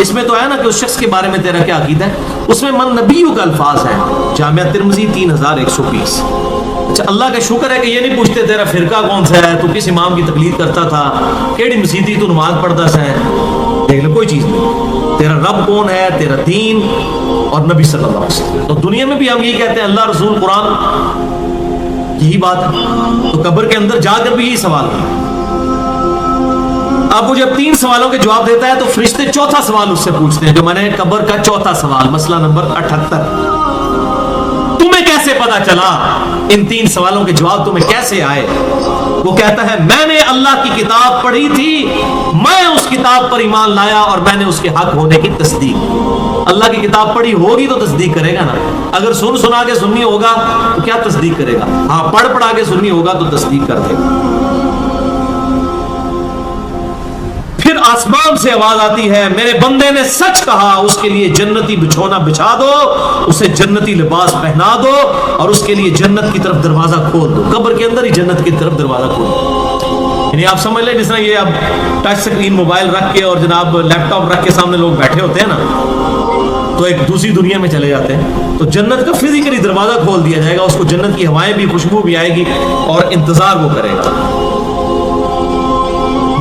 اس میں تو ہے نا کہ اس شخص کے بارے میں تیرا کیا عقیدہ ہے. اس میں من نبیوں کا الفاظ ہیں. جامعہ ترمذی 3120. اچھا اللہ کا شکر ہے کہ یہ نہیں پوچھتے تیرا فرقہ کون سا ہے, تو کس امام کی تقلید کرتا تھا, کیڑی مسیتی تو نماز پڑھتا سا ہے. دیکھ لو کوئی چیز نہیں. تیرا رب کون ہے, تیرا دین اور نبی صلی اللہ علیہ وسلم. تو دنیا میں بھی ہم یہ کہتے ہیں اللہ, رسول, قرآن, یہی بات ہے. تو قبر کے اندر جا کر بھی یہی سوال ہے. اب وہ جب 3 سوالوں کے جواب دیتا ہے تو فرشتے چوتھا سوال اس سے پوچھتے ہیں, جو میں نے قبر کا چوتھا سوال, مسئلہ نمبر 78, تمہیں کیسے پتا چلا, ان 3 سوالوں کے جواب تمہیں کیسے آئے. وہ کہتا ہے میں نے اللہ کی کتاب پڑھی تھی, میں اس کتاب پر ایمان لایا اور میں نے اس کے حق ہونے کی تصدیق. اللہ کی کتاب پڑھی ہوگی تو تصدیق کرے گا نا. اگر سنا کے سنی ہوگا تو کیا تصدیق کرے گا. ہاں پڑھا کے سنی ہوگا تو تصدیق کر دے گا. پھر آسمان سے آواز آتی ہے میرے بندے نے سچ کہا, اس کے لیے جنتی بچھونا بچھا دو, اسے جنتی لباس پہنا دو اور اس کے لیے جنت کی طرف دروازہ کھول دو. قبر کے اندر ہی جنت کی طرف دروازہ کھول دو. یعنی آپ سمجھ لیں جس طرح یہ اب ٹچ سکرین موبائل رکھ کے اور جناب لیپ ٹاپ رکھ کے سامنے لوگ بیٹھے ہوتے ہیں نا, تو ایک دوسری دنیا میں چلے جاتے ہیں. تو جنت کا فزیکلی دروازہ کھول دیا جائے گا, اس کو جنت کی ہوائیں بھی, خوشبو بھی آئے گی اور انتظار وہ کرے گا.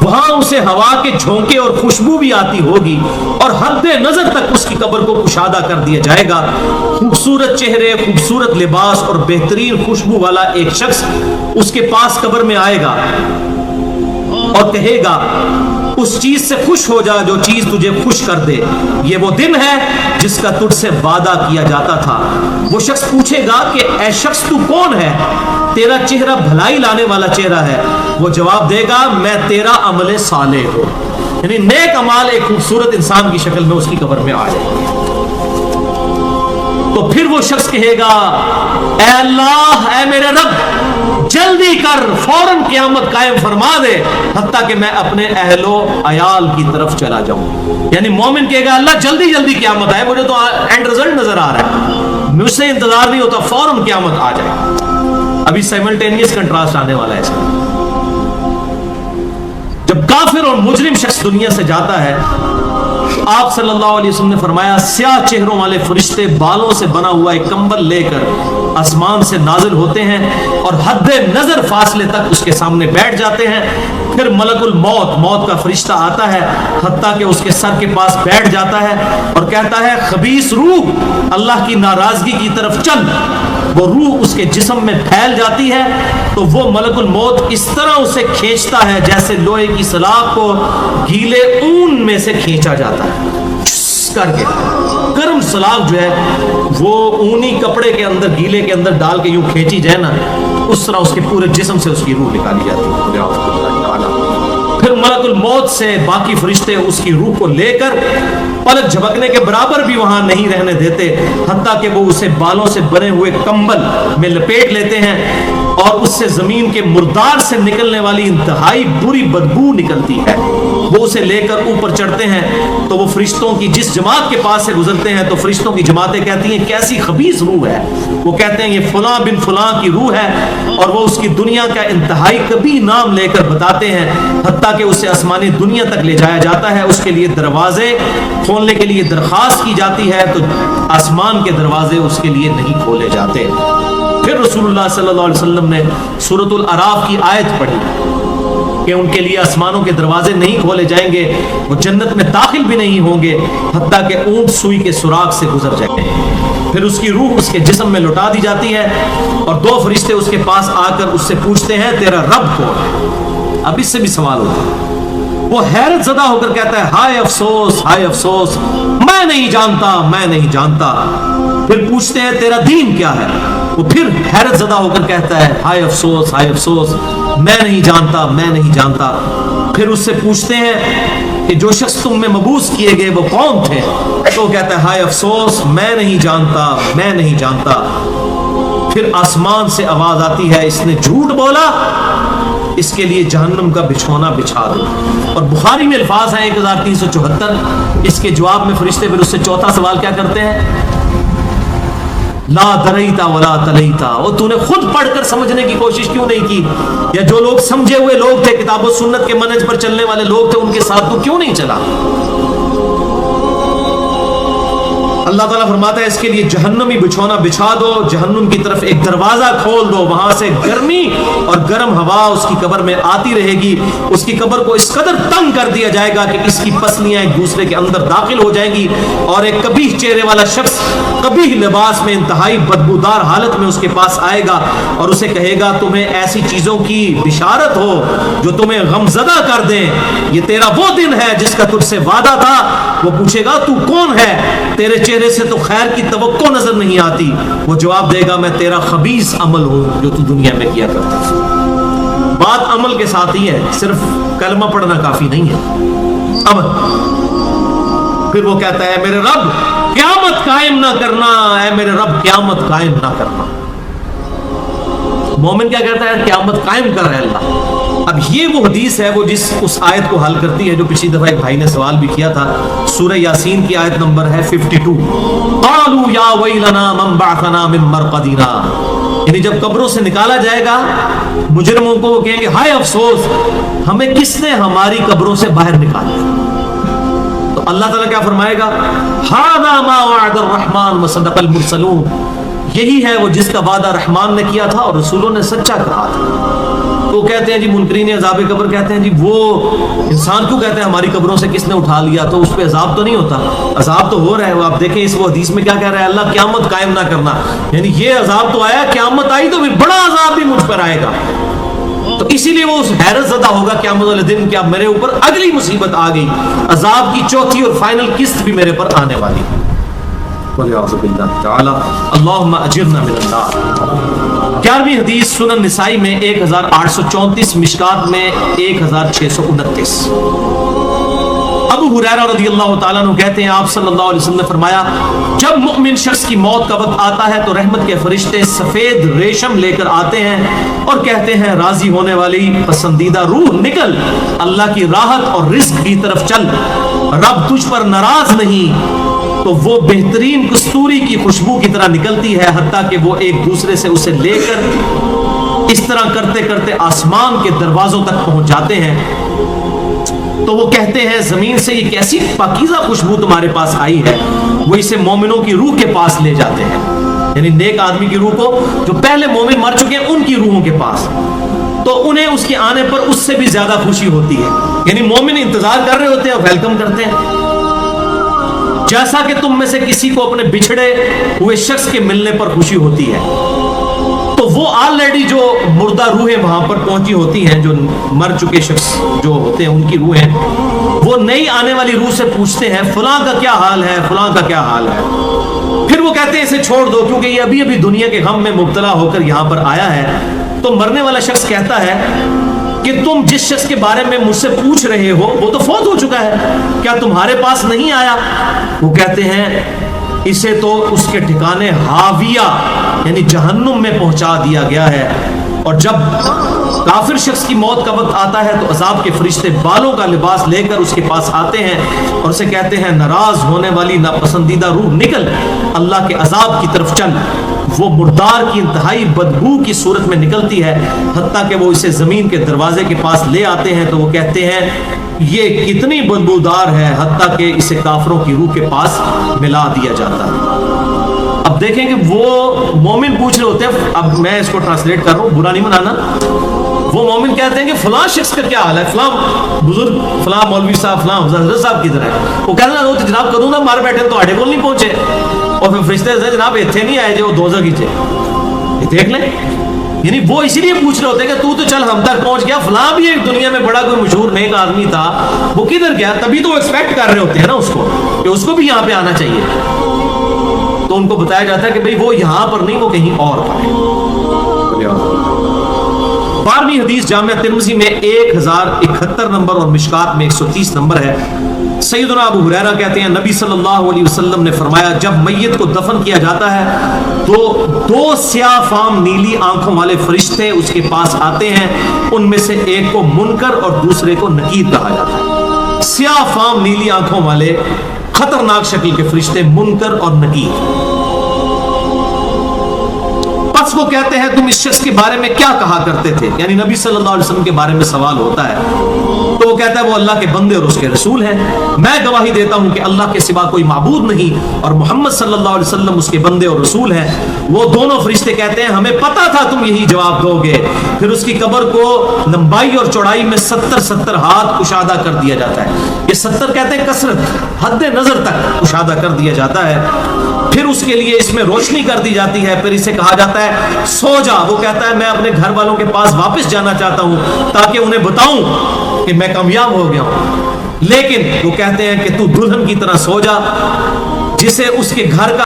وہاں اسے ہوا کے جھونکے اور خوشبو بھی آتی ہوگی اور حد نظر تک اس کی قبر کو کشادہ کر دیا جائے گا. خوبصورت چہرے, خوبصورت لباس اور بہترین خوشبو والا ایک شخص اس کے پاس قبر میں آئے گا اور کہے گا اس چیز سے خوش ہو جا جو چیز تجھے خوش کر دے. یہ وہ دن ہے جس کا تجھ سے وعدہ کیا جاتا تھا. وہ شخص پوچھے گا کہ اے شخص تو کون ہے, تیرا چہرہ بھلائی لانے والا چہرہ ہے. وہ جواب دے گا میں تیرا عمل صالح ہوں. یعنی نیک اعمال ایک خوبصورت انسان کی شکل میں اس کی قبر میں آ جائے گا. تو پھر وہ شخص کہے گا اے اللہ, اے میرے رب, جلدی کر, فوراً قیامت قائم فرما دے حتیٰ کہ میں اپنے اہل و عیال کی طرف چلا جاؤں. یعنی مومن کہے گا اللہ جلدی جلدی قیامت آئے, مجھے تو اینڈ رزلٹ نظر آ رہا ہے, مجھ سے انتظار نہیں ہوتا, فوراً قیامت آ جائے. ابھی سائملٹینیس کنٹراسٹ آنے والا ہے اس میں. جب کافر اور مجرم شخص دنیا سے جاتا ہے, آپ صلی اللہ علیہ وسلم نے فرمایا سیاہ چہروں والے فرشتے بالوں سے بنا ہوا ایک کمبل لے کر آسمان سے نازل ہوتے ہیں اور حد نظر فاصلے تک اس کے سامنے بیٹھ جاتے ہیں. پھر ملک الموت, موت کا فرشتہ آتا ہے حتیٰ کہ اس کے سر کے پاس بیٹھ جاتا ہے اور کہتا ہے خبیث روح, اللہ کی ناراضگی کی طرف چل. وہ روح اس کے جسم میں پھیل جاتی ہے تو وہ ملک الموت اس طرح اسے کھینچتا ہے جیسے لوہے کی سلاخ کو گیلے اون میں سے کھینچا جاتا ہے. کر کے گرم سلاخ جو ہے وہ اونی کپڑے کے اندر, گیلے کے اندر ڈال کے یوں کھینچی جائے نا, اس طرح اس کے پورے جسم سے اس کی روح نکالی جاتی ہے. پھر ملک الموت سے باقی فرشتے اس کی روح کو لے کر پلک جھپکنے کے برابر بھی وہاں نہیں رہنے دیتے حتیٰ کہ وہ اسے بالوں سے بنے ہوئے کمبل میں لپیٹ لیتے ہیں اور اس سے زمین کے مردار سے نکلنے والی انتہائی بری بدبو نکلتی ہے. وہ اسے لے کر اوپر چڑھتے ہیں تو وہ فرشتوں کی جس جماعت کے پاس سے گزرتے ہیں تو فرشتوں کی جماعتیں کہتی ہیں کیسی خبیث روح ہے. وہ کہتے ہیں یہ فلاں بن فلاں کی روح ہے اور وہ اس کی دنیا کا انتہائی کبھی نام لے کر بتاتے ہیں حتیٰ کہ اسے آسمانی دنیا تک لے جایا جاتا ہے. اس کے لیے دروازے کھولنے کے لیے درخواست کی جاتی ہے تو آسمان کے دروازے اس کے لیے نہیں کھولے جاتے. پھر رسول اللہ صلی اللہ علیہ وسلم نے سورۃ الاعراف کی آیت پڑھی کہ ان کے لیے آسمانوں کے دروازے نہیں کھولے جائیں گے, وہ جنت میں داخل بھی نہیں ہوں گے حتیٰ کہ اونٹ سوئی کے سوراخ سے گزر جائیں گے. پھر اس کی روح اس کے جسم میں لوٹا دی جاتی ہے اور 2 فرشتے اس کے پاس آ کر اس سے پوچھتے ہیں تیرا رب کون ہے. اب اس سے بھی سوال ہوتا ہے. وہ حیرت زدہ ہو کر کہتا ہے ہائے افسوس, ہائے افسوس, میں نہیں جانتا, میں نہیں جانتا. پھر پوچھتے ہیں تیرا دین کیا ہے. وہ پھر حیرت زدہ ہو کر کہتا ہے ہائے افسوس, ہائے افسوس, میں نہیں جانتا, میں نہیں جانتا. پھر اس سے پوچھتے ہیں کہ جو شخص تم میں مبعوث کیے گئے وہ کون تھے. تو وہ کہتا ہے ہائے افسوس, میں نہیں جانتا, میں نہیں جانتا. پھر آسمان سے آواز آتی ہے اس نے جھوٹ بولا, اس کے لیے جہنم کا بچھونا بچھا دو. اور بخاری میں الفاظ ہیں 1374. اس کے جواب میں فرشتے پھر اس سے چوتھا سوال کیا کرتے ہیں لا دریتا ولا تلیتا. اور تو نے خود پڑھ کر سمجھنے کی کوشش کیوں نہیں کی, یا جو لوگ سمجھے ہوئے لوگ تھے, کتاب و سنت کے منہج پر چلنے والے لوگ تھے, ان کے ساتھ تو کیوں نہیں چلا. اللہ تعالیٰ فرماتا ہے اس کے لیے جہنمی بچھونا بچھا دو، جہنم کی طرف ایک دروازہ کھول دو، وہاں سے گرمی اور گرم ہوا اس کی قبر میں آتی رہے گی، اس کی قبر کو اس قدر تنگ کر دیا جائے گا کہ اس کی پسلیاں ایک دوسرے کے اندر داخل ہو جائیں گی، اور ایک قبیح چہرے والا شخص قبیح لباس میں انتہائی بدبودار حالت میں اس کے پاس آئے گا اور اسے کہے گا تمہیں ایسی چیزوں کی بشارت ہو جو تمہیں غمزدہ کر دیں، یہ تیرا وہ دن ہے جس کا تجھ سے وعدہ تھا۔ وہ پوچھے گا تو کون ہے؟ تیرے چہرے سے تو خیر کی توقع نظر نہیں آتی۔ وہ جواب دے گا میں تیرا خبیث عمل ہوں جو تو دنیا میں کیا کرتا ہے۔ بات عمل کے ساتھ ہی ہے، صرف کلمہ پڑھنا کافی نہیں ہے، عمل۔ پھر وہ کہتا ہے میرے رب قیامت قائم نہ کرنا، اے میرے رب قیامت قائم نہ کرنا۔ مومن کیا کہتا ہے؟ قیامت قائم کر رہے اللہ۔ اب یہ وہ حدیث ہے وہ جس اس آیت کو حل کرتی ہے جو پچھلی دفعہ ایک بھائی نے سوال بھی کیا تھا، سورہ یاسین کی آیت نمبر ہے 52۔ قالوا یا ویلنا من بعثنا من مرقدنا، یعنی جب قبروں سے نکالا جائے گا مجرموں کو، وہ کہیں گے ہائے افسوس ہمیں کس نے ہماری قبروں سے باہر نکالا۔ تو اللہ تعالیٰ کیا فرمائے گا؟ ھذا ما وعد الرحمن وصدق المرسلون، یہی ہے وہ جس کا وعدہ رحمان نے کیا تھا اور رسولوں نے سچا کہا تھا۔ تو کہتے ہیں جی منکرین عذاب قبر کہتے ہیں جی وہ انسان کیوں کہتے ہیں ہماری قبروں سے کس نے اٹھا لیا، تو اس پہ عذاب تو نہیں ہوتا؟ عذاب تو ہو رہا ہے۔ وہ آپ دیکھیں اس وہ حدیث میں کیا کہہ رہا ہے اللہ، قیامت قائم نہ کرنا، یعنی یہ عذاب تو آیا، قیامت آئی تو پھر بڑا عذاب بھی مجھ پر آئے گا۔ تو اسی لیے وہ اس حیرت زدہ ہوگا قیامت والے دن، کیا میرے اوپر اگلی مصیبت آ گئی، عذاب کی چوتھی اور فائنل قسط بھی میرے پر آنے والی ہے۔ اللہم اجرنا من النار۔ 11ویں حدیث سنن نسائی میں 1834، مشکات میں 1629۔ ابو ہریرہ رضی اللہ تعالیٰ عنہ کہتے ہیں آپ صلی اللہ علیہ وسلم نے فرمایا جب مؤمن شخص کی موت کا وقت آتا ہے تو رحمت کے فرشتے سفید ریشم لے کر آتے ہیں اور کہتے ہیں راضی ہونے والی پسندیدہ روح نکل، اللہ کی راحت اور رزق کی طرف چل، رب تجھ پر ناراض نہیں۔ تو وہ بہترین کستوری کی خوشبو کی طرح نکلتی ہے، حتیٰ کہ وہ ایک دوسرے سے اسے لے کر اس طرح کرتے کرتے آسمان کے دروازوں تک پہنچ جاتے ہیں۔ تو وہ کہتے ہیں زمین سے یہ کیسی پاکیزہ خوشبو تمہارے پاس آئی ہے، وہ اسے مومنوں کی روح کے پاس لے جاتے ہیں، یعنی نیک آدمی کی روح کو، جو پہلے مومن مر چکے ہیں ان کی روحوں کے پاس، تو انہیں اس کے آنے پر اس سے بھی زیادہ خوشی ہوتی ہے، یعنی مومن انتظار کر رہے ہوتے ہیں اور ویلکم کرتے ہیں۔ جیسا کہ تم میں سے کسی کو اپنے بچھڑے ہوئے شخص کے ملنے پر خوشی ہوتی ہے، تو وہ آلریڈی جو مردہ روحیں وہاں پر پہنچی ہوتی ہیں، جو مر چکے شخص جو ہوتے ہیں ان کی روحیں، وہ نئی آنے والی روح سے پوچھتے ہیں فلاں کا کیا حال ہے، فلاں کا کیا حال ہے۔ پھر وہ کہتے ہیں اسے چھوڑ دو کیونکہ یہ ابھی ابھی دنیا کے غم میں مبتلا ہو کر یہاں پر آیا ہے۔ تو مرنے والا شخص کہتا ہے کہ تم جس شخص کے بارے میں مجھ سے پوچھ رہے ہو وہ تو فوت ہو چکا ہے، کیا تمہارے پاس نہیں آیا؟ وہ کہتے ہیں اسے تو اس کے ٹھکانے حاویہ یعنی جہنم میں پہنچا دیا گیا ہے۔ اور جب کافر شخص کی موت کا وقت آتا ہے تو عذاب کے فرشتے بالوں کا لباس لے کر اس کے پاس آتے ہیں اور اسے کہتے ہیں ناراض ہونے والی ناپسندیدہ روح نکل، اللہ کے عذاب کی طرف چل۔ وہ مردار کی انتہائی بدبو کی صورت میں نکلتی ہے، حتیٰ کہ وہ اسے زمین کے دروازے کے پاس لے آتے ہیں تو وہ کہتے ہیں یہ کتنی بدبودار ہے، حتیٰ کہ اسے کافروں کی روح کے پاس ملا دیا جاتا ہے۔ اب دیکھیں کہ وہ مومن پوچھ رہے ہوتے ہیں، اب میں اس کو ٹرانسلیٹ کر رہا ہوں، برا نہیں منانا۔ وہ مومن کہتے ہیں کہ فلاں شخص کا کیا حال ہے، فلاں بزرگ، فلاں مولوی صاحب، فلاں حضرت صاحب کدھر ہے؟ وہ کہتے ہیں وہ تو جناب کدوں نہ مار بیٹھے تو آڑے کو نہیں پہنچے، اور پھر فرشتے سے جناب اتنے نہیں آئے جو دوزخ کی تھے، دیکھ لیں۔ یعنی وہ اسی لیے پوچھ رہے ہوتے ہیں کہ تو چل ہم تک پہنچ گیا، فلاں بھی ایک دنیا میں بڑا کوئی مشہور نیک آدمی تھا، وہ کدھر گیا؟ تبھی تو وہ ایکسپیکٹ کر رہے ہوتے ہیں نا اس کو کہ اس کو بھی یہاں پہ آنا چاہیے۔ تو ان کو بتایا جاتا ہے کہ بھئی وہ یہاں پر نہیں، وہ کہیں اور پر ہے۔ 12ویں حدیث جامعہ ترمذی میں 1071 نمبر اور مشکات میں 130 نمبر ہے۔ سیدنا ابو ہریرہ کہتے ہیں نبی صلی اللہ علیہ وسلم نے فرمایا جب میت کو دفن کیا جاتا ہے تو 2 سیاہ فام نیلی آنکھوں والے فرشتے اس کے پاس آتے ہیں، ان میں سے ایک کو منکر اور دوسرے کو نکیر کہا جاتا ہے۔ سیاہ فام نیلی آنکھوں والے خطرناک شکل کے فرشتے منکر اور نکیر۔ پس وہ کہتے ہیں تم اس شخص کے بارے میں کیا کہا کرتے تھے، یعنی نبی صلی اللہ علیہ وسلم کے بارے میں سوال ہوتا ہے۔ تو وہ کہتا ہے وہ اللہ کے بندے اور اس کے رسول ہیں، میں گواہی دیتا ہوں کہ اللہ کے سوا کوئی معبود نہیں اور محمد صلی اللہ علیہ وسلم اس کے بندے اور رسول ہیں۔ وہ دونوں فرشتے کہتے ہیں ہمیں پتا تھا تم یہی جواب دو گے۔ پھر اس کی قبر کو لمبائی اور چوڑائی میں 70 ہاتھ کشادہ کر دیا جاتا ہے۔ یہ 70 کہتے ہیں کثرت، حد نظر تک کشادہ کر دیا جاتا ہے۔ پھر اس کے لیے اس میں روشنی کر دی جاتی ہے، پھر اسے کہا جاتا ہے سو جا۔ وہ کہتا ہے میں اپنے گھر والوں کے پاس واپس جانا چاہتا ہوں تاکہ انہیں بتاؤں کہ میں کامیاب ہو گیا ہوں، لیکن وہ کہتے ہیں کہ تو دلہن کی طرح سو جا جسے اس کے گھر کا